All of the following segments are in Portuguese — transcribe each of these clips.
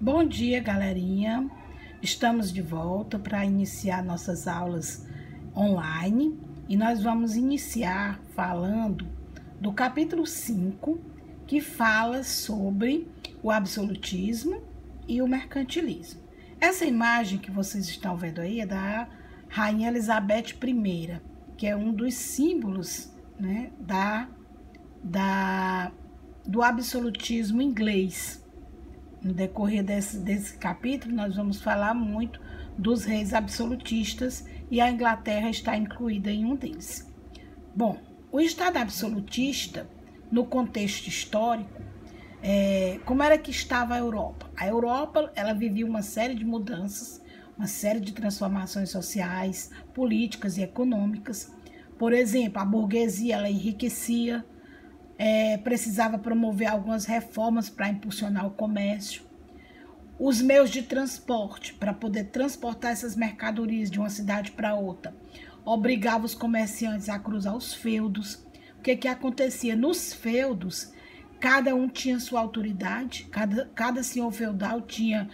Bom dia, galerinha. Estamos de volta para iniciar nossas aulas online e nós vamos iniciar falando do capítulo 5, que fala sobre o absolutismo e o mercantilismo. Essa imagem que vocês estão vendo aí é da Rainha Elizabeth I, que é um dos símbolos, né, do absolutismo inglês. No decorrer desse capítulo, nós vamos falar muito dos reis absolutistas e a Inglaterra está incluída em um deles. Bom, o Estado absolutista, no contexto histórico, como era que estava a Europa? A Europa, ela vivia uma série de mudanças, uma série de transformações sociais, políticas e econômicas. Por exemplo, a burguesia, ela enriquecia, precisava promover algumas reformas para impulsionar o comércio. Os meios de transporte, para poder transportar essas mercadorias de uma cidade para outra, obrigava os comerciantes a cruzar os feudos. O que acontecia? Nos feudos, cada um tinha sua autoridade, cada senhor feudal tinha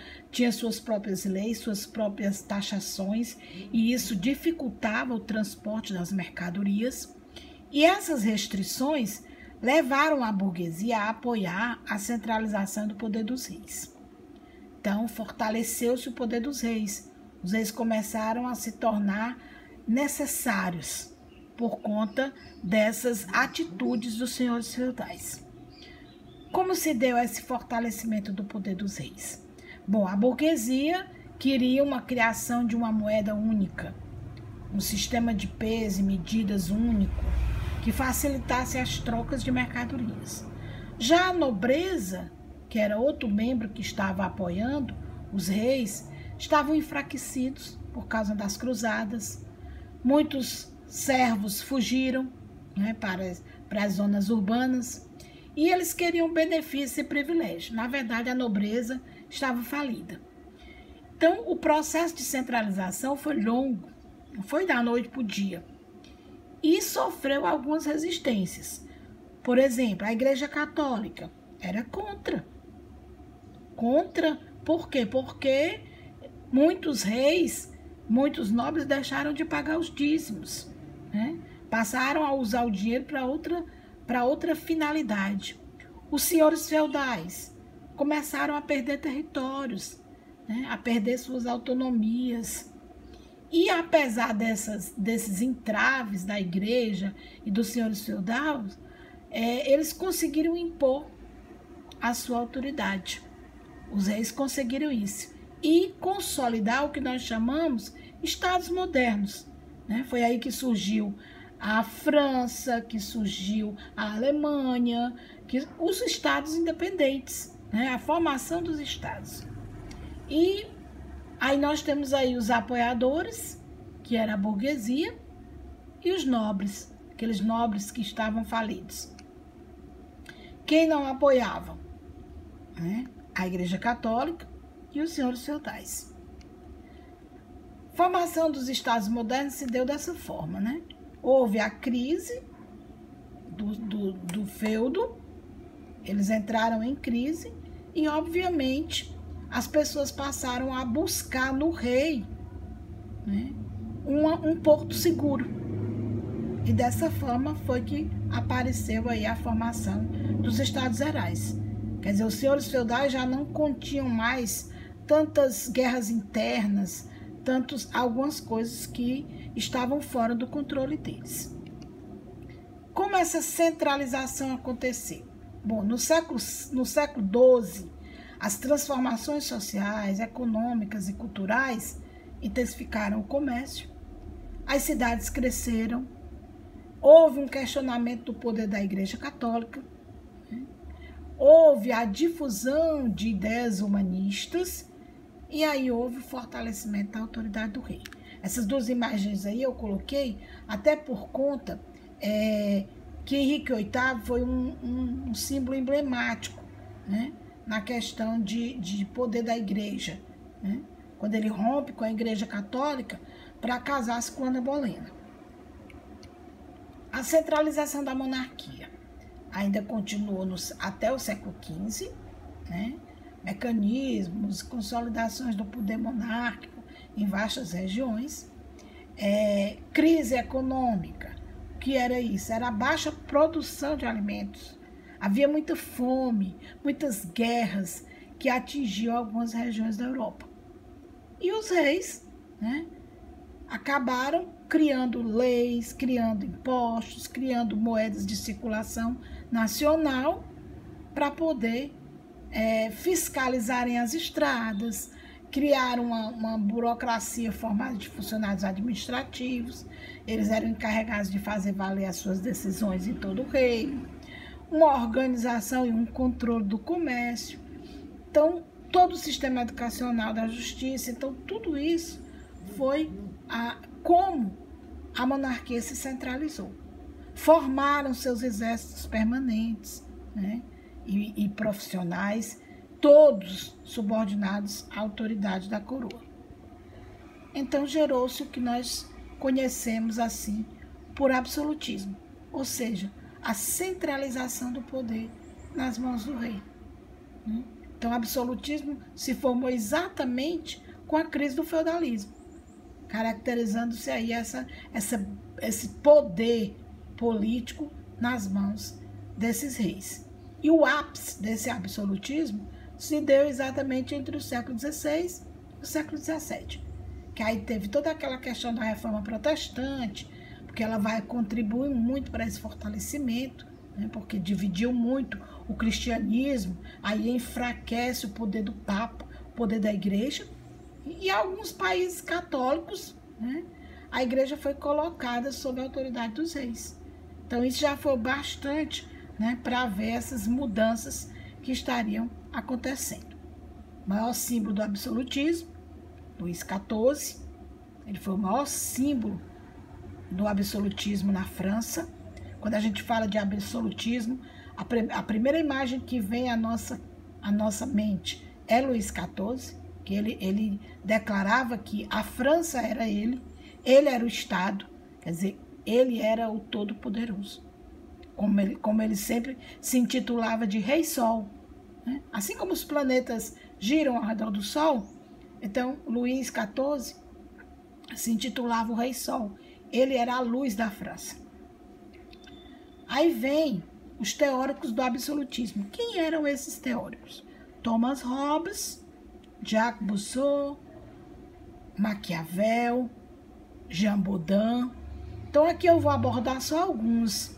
suas próprias leis, suas próprias taxações, e isso dificultava o transporte das mercadorias. E essas restrições levaram a burguesia a apoiar a centralização do poder dos reis. Então, fortaleceu-se o poder dos reis. Os reis começaram a se tornar necessários por conta dessas atitudes dos senhores feudais. Como se deu esse fortalecimento do poder dos reis? Bom, a burguesia queria uma criação de uma moeda única, um sistema de peso e medidas único, que facilitasse as trocas de mercadorias. Já a nobreza, que era outro membro que estava apoiando os reis, estavam enfraquecidos por causa das cruzadas. Muitos servos fugiram, né, para as zonas urbanas e eles queriam benefício e privilégio. Na verdade, a nobreza estava falida. Então, o processo de centralização foi longo, não foi da noite para o dia. E sofreu algumas resistências. Por exemplo, a Igreja Católica era contra. Contra, por quê? Porque muitos reis, muitos nobres deixaram de pagar os dízimos, né? Passaram a usar o dinheiro para outra finalidade. Os senhores feudais começaram a perder territórios, né? A perder suas autonomias. E apesar desses entraves da igreja e dos senhores feudais, eles conseguiram impor a sua autoridade. Os reis conseguiram isso. E consolidar o que nós chamamos estados modernos, né? Foi aí que surgiu a França, que surgiu a Alemanha, os estados independentes, né? A formação dos estados. E aí nós temos aí os apoiadores, que era a burguesia, e os nobres, aqueles nobres que estavam falidos. Quem não apoiava? Né? A Igreja Católica e os senhores feudais. A formação dos estados modernos se deu dessa forma, né? Houve a crise do feudo, eles entraram em crise e, obviamente, as pessoas passaram a buscar no rei, né, um porto seguro. E dessa forma foi que apareceu aí a formação dos estados gerais. Quer dizer, os senhores feudais já não continham mais tantas guerras internas, algumas coisas que estavam fora do controle deles. Como essa centralização aconteceu? Bom, no século XII, as transformações sociais, econômicas e culturais intensificaram o comércio, as cidades cresceram, houve um questionamento do poder da Igreja Católica, né? Houve a difusão de ideias humanistas e aí houve o fortalecimento da autoridade do rei. Essas duas imagens aí eu coloquei até por conta que Henrique VIII foi um símbolo emblemático, né? Na questão de poder da igreja, né? Quando ele rompe com a Igreja Católica para casar-se com Ana Bolena. A centralização da monarquia ainda continuou até o século XV, né? mecanismos, consolidações do poder monárquico em vastas regiões, crise econômica. O que era isso? Era a baixa produção de alimentos. Havia muita fome, muitas guerras que atingiam algumas regiões da Europa. E os reis, né, acabaram criando leis, criando impostos, criando moedas de circulação nacional para poder fiscalizarem as estradas, criar uma burocracia formada de funcionários administrativos. Eles eram encarregados de fazer valer as suas decisões em todo o reino, uma organização e um controle do comércio. Então, todo o sistema educacional da justiça, então tudo isso foi como a monarquia se centralizou. Formaram seus exércitos permanentes, né, e profissionais, todos subordinados à autoridade da coroa. Então gerou-se o que nós conhecemos assim por absolutismo, ou seja, a centralização do poder nas mãos do rei. Então o absolutismo se formou exatamente com a crise do feudalismo, caracterizando-se aí esse poder político nas mãos desses reis. E o ápice desse absolutismo se deu exatamente entre o século XVI e o século XVII, que aí teve toda aquela questão da reforma protestante, porque ela vai contribuir muito para esse fortalecimento, né, porque dividiu muito o cristianismo, aí enfraquece o poder do Papa, o poder da igreja, e alguns países católicos, né, a igreja foi colocada sob a autoridade dos reis. Então isso já foi bastante, né, para ver essas mudanças que estariam acontecendo. O maior símbolo do absolutismo, Luís XIV, ele foi o maior símbolo do absolutismo na França. Quando a gente fala de absolutismo, a primeira imagem que vem à nossa mente é Luís XIV, que ele declarava que a França era ele era o Estado, quer dizer, ele era o Todo-Poderoso. Como ele sempre se intitulava de Rei Sol, né? Assim como os planetas giram ao redor do Sol, então Luís XIV se intitulava o Rei Sol. Ele era a luz da França. Aí vem os teóricos do absolutismo. Quem eram esses teóricos? Thomas Hobbes, Jacques Rousseau, Maquiavel, Jean Bodin. Então aqui eu vou abordar só alguns.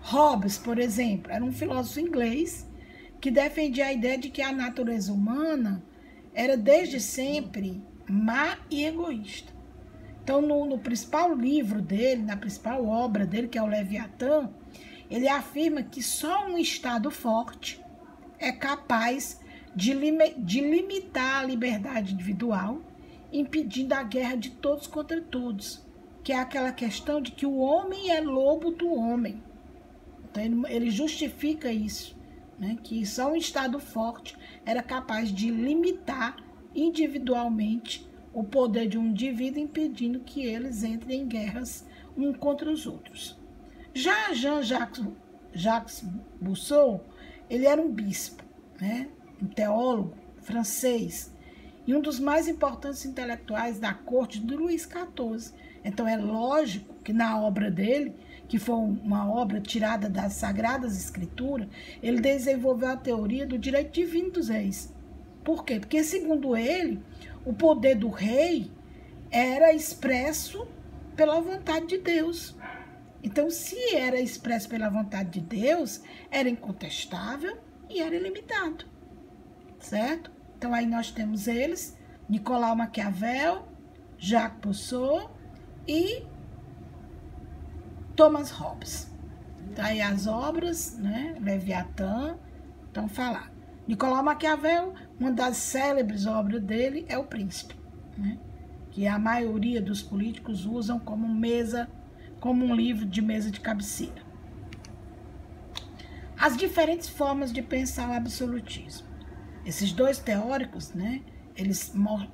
Hobbes, por exemplo, era um filósofo inglês que defendia a ideia de que a natureza humana era desde sempre má e egoísta. Então, no principal livro dele, na principal obra dele, que é o Leviatã, ele afirma que só um Estado forte é capaz de limitar a liberdade individual, impedindo a guerra de todos contra todos, que é aquela questão de que o homem é lobo do homem. Então, ele justifica isso, né, que só um Estado forte era capaz de limitar individualmente o poder de um indivíduo, impedindo que eles entrem em guerras um contra os outros. Já Jean-Jacques Rousseau, ele era um bispo, né, um teólogo francês, e um dos mais importantes intelectuais da corte do Luís XIV. Então é lógico que na obra dele, que foi uma obra tirada das Sagradas Escrituras, ele desenvolveu a teoria do direito divino dos reis. Por quê? Porque, segundo ele, o poder do rei era expresso pela vontade de Deus. Então, se era expresso pela vontade de Deus, era incontestável e era ilimitado. Certo? Então, aí nós temos eles, Nicolau Maquiavel, Jacques Rousseau e Thomas Hobbes. Então, aí as obras, né, Leviatã, estão falando. Nicolau Maquiavel, uma das célebres obras dele é O Príncipe, né, que a maioria dos políticos usam como um livro de mesa de cabeceira. As diferentes formas de pensar o absolutismo. Esses dois teóricos, né,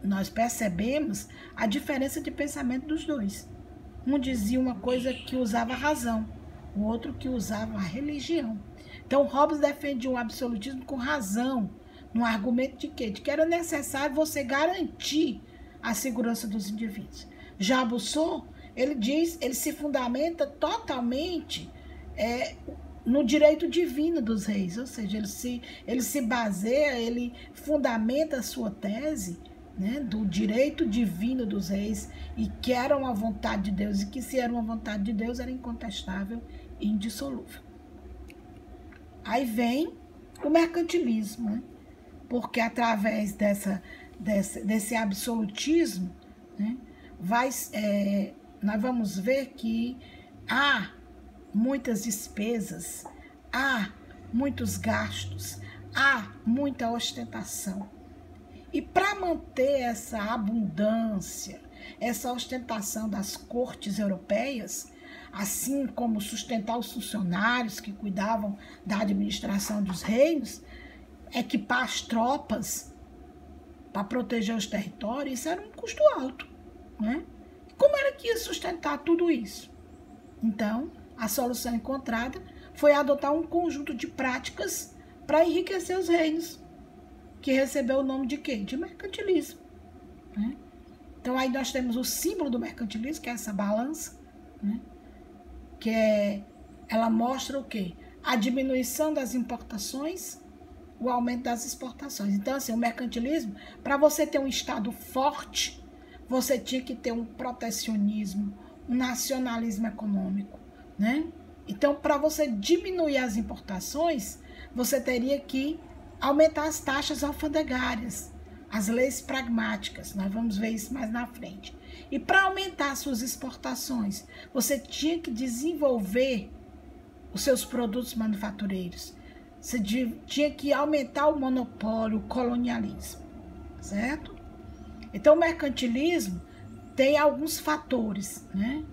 nós percebemos a diferença de pensamento dos dois. Um dizia uma coisa que usava a razão, o outro que usava a religião. Então, Hobbes defendia o absolutismo com razão, num argumento de quê? De que era necessário você garantir a segurança dos indivíduos. Já Rousseau, ele se fundamenta totalmente no direito divino dos reis, ou seja, ele se baseia, ele fundamenta a sua tese, né, do direito divino dos reis, e que era uma vontade de Deus, e que se era uma vontade de Deus, era incontestável e indissolúvel. Aí vem o mercantilismo, né, porque através desse absolutismo, né, nós vamos ver que há muitas despesas, há muitos gastos, há muita ostentação. E para manter essa abundância, essa ostentação das cortes europeias, assim como sustentar os funcionários que cuidavam da administração dos reinos, equipar as tropas para proteger os territórios, isso era um custo alto, né? Como era que ia sustentar tudo isso? Então, a solução encontrada foi adotar um conjunto de práticas para enriquecer os reinos, que recebeu o nome de quê? De mercantilismo, né? Então, aí nós temos o símbolo do mercantilismo, que é essa balança, né? Ela mostra o quê? A diminuição das importações, o aumento das exportações. Então, assim, o mercantilismo, para você ter um Estado forte, você tinha que ter um protecionismo, um nacionalismo econômico, né? Então, para você diminuir as importações, você teria que aumentar as taxas alfandegárias, as leis pragmáticas. Nós vamos ver isso mais na frente. E para aumentar suas exportações, você tinha que desenvolver os seus produtos manufatureiros. Você tinha que aumentar o monopólio, o colonialismo, certo? Então, o mercantilismo tem alguns fatores, né?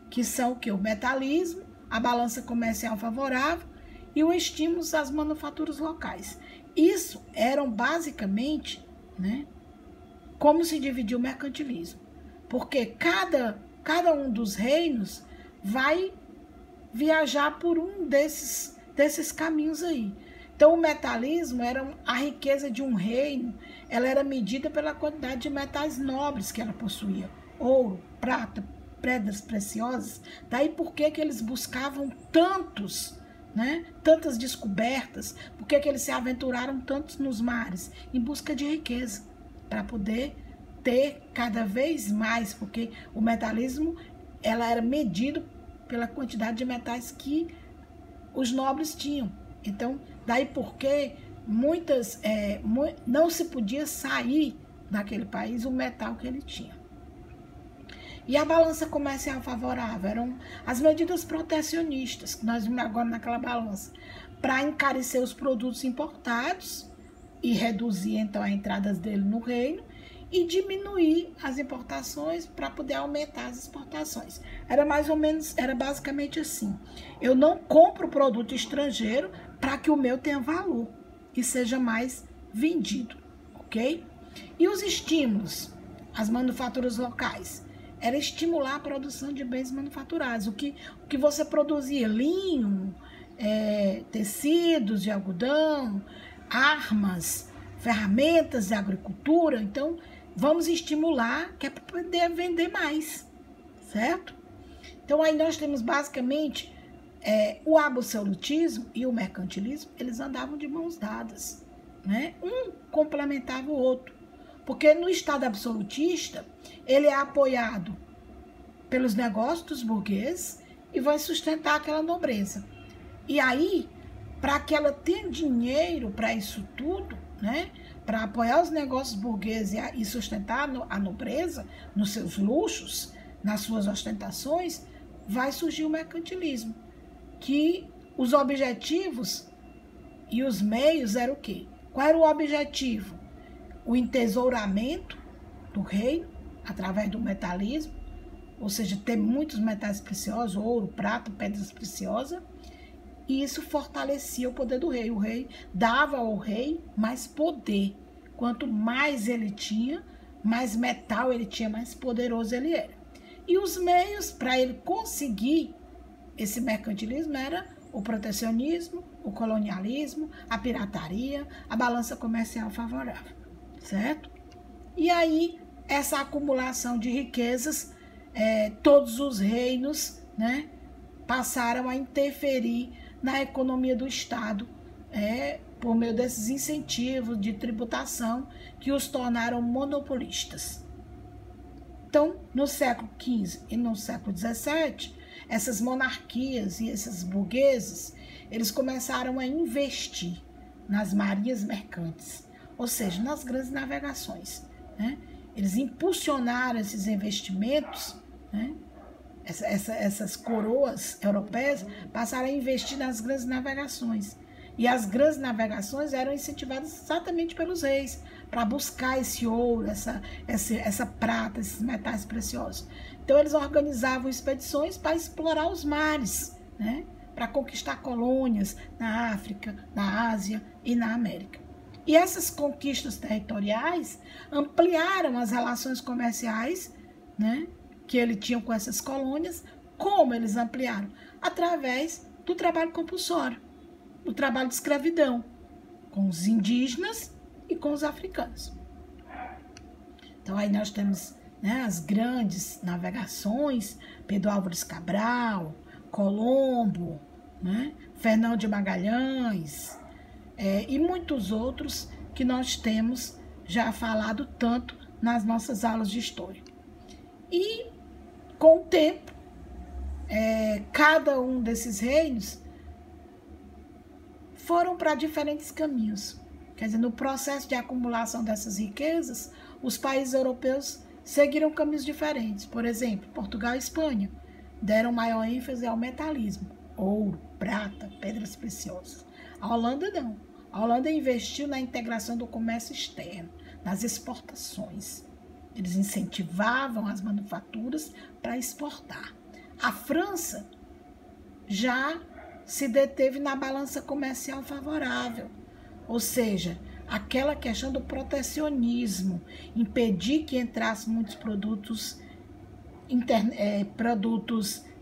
Que são o quê? O metalismo, a balança comercial favorável e o estímulo às manufaturas locais. Isso eram basicamente, né, como se dividia o mercantilismo. Porque cada um dos reinos vai viajar por um desses caminhos aí. Então, o metalismo era a riqueza de um reino, ela era medida pela quantidade de metais nobres que ela possuía. Ouro, prata, pedras preciosas. Daí por que eles buscavam tantas descobertas, por que eles se aventuraram tantos nos mares? Em busca de riqueza, para poder ter cada vez mais, porque o metalismo ela era medido pela quantidade de metais que os nobres tinham. Então, daí porque não se podia sair daquele país o metal que ele tinha. E a balança comercial favorável eram as medidas protecionistas, que nós vimos agora naquela balança, para encarecer os produtos importados e reduzir, então, a entrada dele no reino e diminuir as importações para poder aumentar as exportações. Era basicamente assim. Eu não compro produto estrangeiro para que o meu tenha valor e seja mais vendido, ok? E os estímulos às manufaturas locais? Era estimular a produção de bens manufaturados. O que você produzia? Linho, tecidos de algodão, armas, ferramentas de agricultura. Então, vamos estimular, que é para poder vender mais, certo? Então, aí nós temos basicamente o absolutismo e o mercantilismo, eles andavam de mãos dadas, né? Um complementava o outro. Porque no Estado absolutista, ele é apoiado pelos negócios dos burgueses e vai sustentar aquela nobreza. E aí, para que ela tenha dinheiro para isso tudo, né, para apoiar os negócios burgueses e sustentar a nobreza nos seus luxos, nas suas ostentações, vai surgir o mercantilismo. Que os objetivos e os meios eram o quê? Qual era o objetivo? O entesouramento do reino, através do metalismo, ou seja, ter muitos metais preciosos, ouro, prata, pedras preciosas, e isso fortalecia o poder do rei. O rei dava ao rei mais poder. Quanto mais ele tinha, mais metal ele tinha, mais poderoso ele era. E os meios para ele conseguir esse mercantilismo era o protecionismo, o colonialismo, a pirataria, a balança comercial favorável, certo? E aí, essa acumulação de riquezas, todos os reinos, né, passaram a interferir na economia do Estado, por meio desses incentivos de tributação que os tornaram monopolistas. Então, no século XV e no século XVII, essas monarquias e esses burgueses, eles começaram a investir nas marias mercantes, ou seja, nas grandes navegações, né? Eles impulsionaram esses investimentos, né? Essas coroas europeias passaram a investir nas grandes navegações. E as grandes navegações eram incentivadas exatamente pelos reis, para buscar esse ouro, essa prata, esses metais preciosos. Então, eles organizavam expedições para explorar os mares, né? Para conquistar colônias na África, na Ásia e na América. E essas conquistas territoriais ampliaram as relações comerciais, né, que ele tinha com essas colônias. Como eles ampliaram? Através do trabalho compulsório, do trabalho de escravidão, com os indígenas e com os africanos. Então, aí nós temos, né, as grandes navegações, Pedro Álvares Cabral, Colombo, né, Fernão de Magalhães, e muitos outros que nós temos já falado tanto nas nossas aulas de história. E, com o tempo, cada um desses reinos foram para diferentes caminhos. Quer dizer, no processo de acumulação dessas riquezas, os países europeus seguiram caminhos diferentes. Por exemplo, Portugal e Espanha deram maior ênfase ao metalismo, ouro, prata, pedras preciosas. A Holanda não. A Holanda investiu na integração do comércio externo, nas exportações. Eles incentivavam as manufaturas para exportar. A França já se deteve na balança comercial favorável, ou seja, aquela questão do protecionismo, impedir que entrassem muitos produtos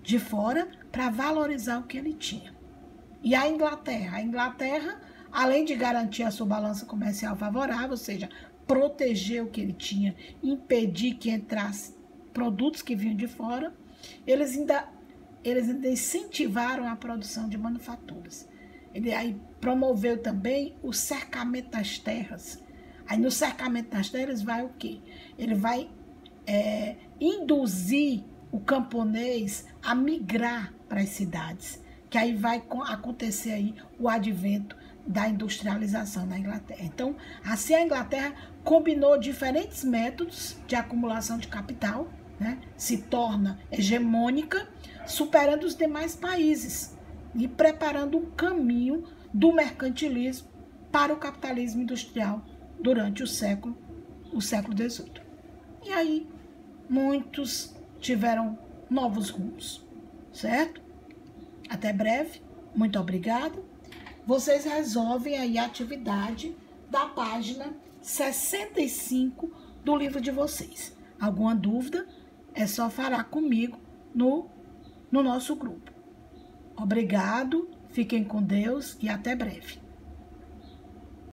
de fora para valorizar o que ele tinha. E a Inglaterra, além de garantir a sua balança comercial favorável, ou seja, proteger o que ele tinha, impedir que entrassem produtos que vinham de fora, eles ainda incentivaram a produção de manufaturas. Ele aí promoveu também o cercamento das terras. Aí no cercamento das terras vai o quê? Ele vai induzir o camponês a migrar para as cidades, que aí vai acontecer aí o advento da industrialização na Inglaterra. Então, assim a Inglaterra combinou diferentes métodos de acumulação de capital, né? Se torna hegemônica, superando os demais países e preparando um caminho do mercantilismo para o capitalismo industrial durante o século XVIII. E aí, muitos tiveram novos rumos, certo? Até breve, muito obrigada. Vocês resolvem aí a atividade da página 65 do livro de vocês. Alguma dúvida, é só falar comigo no nosso grupo. Obrigado, fiquem com Deus e até breve.